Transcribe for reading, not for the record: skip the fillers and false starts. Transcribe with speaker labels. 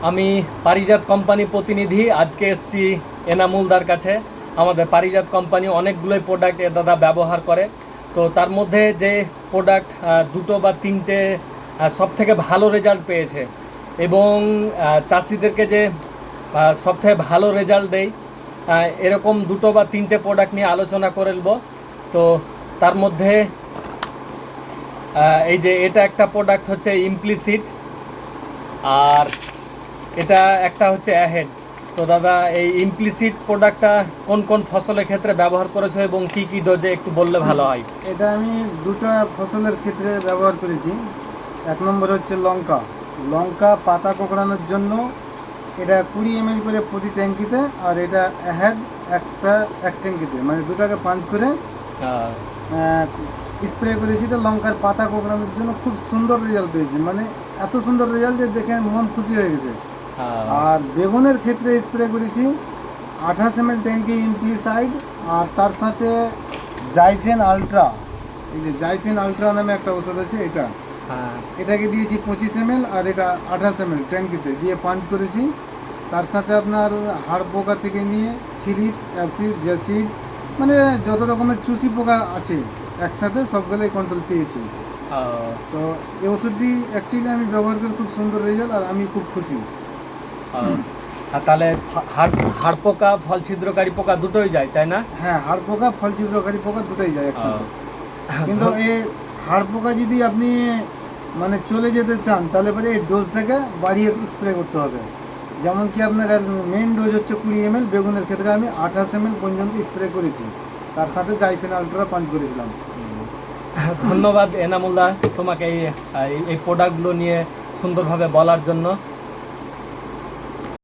Speaker 1: আমি পারিজাত কোম্পানি প্রতিনিধি আজকে এসেছি এনামুলদার কাছে। আমাদের পারিজাত কোম্পানি অনেকগুলোই প্রোডাক্ট এ দাদা ব্যবহার করে। তো তার মধ্যে যে প্রোডাক্ট দুটো বা তিনটে সবথেকে ভালো রেজাল্ট পেয়েছে এবং চাষিদেরকে যে সবথেকে ভালো রেজাল্ট দেয় এরকম দুটো বা তিনটে প্রোডাক্ট নিয়ে আলোচনা করে নেব। তো তার মধ্যে এই যে এটা একটা প্রোডাক্ট হচ্ছে ইমপ্লিসিট, আর এটা একটা হচ্ছে অ্যাহেড। তো দাদা এই ইমপ্লিসিট প্রোডাক্টটা কোন কোন ফসলের ক্ষেত্রে ব্যবহার করেছো এবং কি কি ডোজে একটু বললে ভালো হয়।
Speaker 2: এটা আমি দুটো ফসলের ক্ষেত্রে ব্যবহার করেছি। এক নম্বর হচ্ছে লঙ্কা। লঙ্কা পাতা কোঁকড়ানোর জন্য এটা 20 ml করে প্রতি ট্যাঙ্কিতে, আর এটা অ্যাহেড এক ট্যাঙ্কিতে, মানে দুটাকে পাঞ্চ করে স্প্রে করেছি। তো লঙ্কার পাতা কোঁকড়ানোর জন্য খুব সুন্দর রেজাল্ট পেয়েছি, মানে এত সুন্দর রেজাল্ট যে দেখে মন খুশি হয়ে গেছে। আর বেগুনের ক্ষেত্রে স্প্রে করেছি 28 ml ট্যাঙ্কি ইমপ্লিসাইড, আর তার সাথে জাইফেন আলট্রা। এই যে জাইফেন আলট্রা নামে একটা ওষুধ আছে, এটাকে দিয়েছি 25 ml, আর এটা 28 ml ট্যাঙ্কিতে দিয়ে পাঞ্চ করেছি। তার সাথে আপনার হাড় পোকা থেকে নিয়ে থ্রিপস, অ্যাসিড, জ্যাসিড, মানে যত রকমের চুষি পোকা আছে একসাথে সবগুলোই কন্ট্রোল পেয়েছি। তো এই ওষুধটি অ্যাকচুয়ালি আমি ব্যবহার করে খুব সুন্দর রেজাল্ট, আর আমি খুব খুশি।
Speaker 1: আর তাহলে হাড় পোকা, ফল ছিদ্রকারী পোকা দুটোই যায়, তাই না?
Speaker 2: হ্যাঁ, হাড় পোকা, ফল ছিদ্রকারী পোকা দুটোই যায় একসাথে। কিন্তু এই হাড় পোকা যদি আপনি মানে চলে যেতে চান তাহলে পরে এই ডোজটাকে বাড়িয়ে স্প্রে করতে হবে। যেমন কি আপনার মেন ডোজ হচ্ছে 20 ml, বেগুনের ক্ষেত্রে আমি 28 ml পর্যন্ত স্প্রে করেছি, তার সাথে জাইফেন আলট্রা পাঞ্চ করেছিলাম।
Speaker 1: ধন্যবাদ এনামুলদা তোমাকে এই প্রোডাক্টগুলো নিয়ে সুন্দরভাবে বলার জন্য।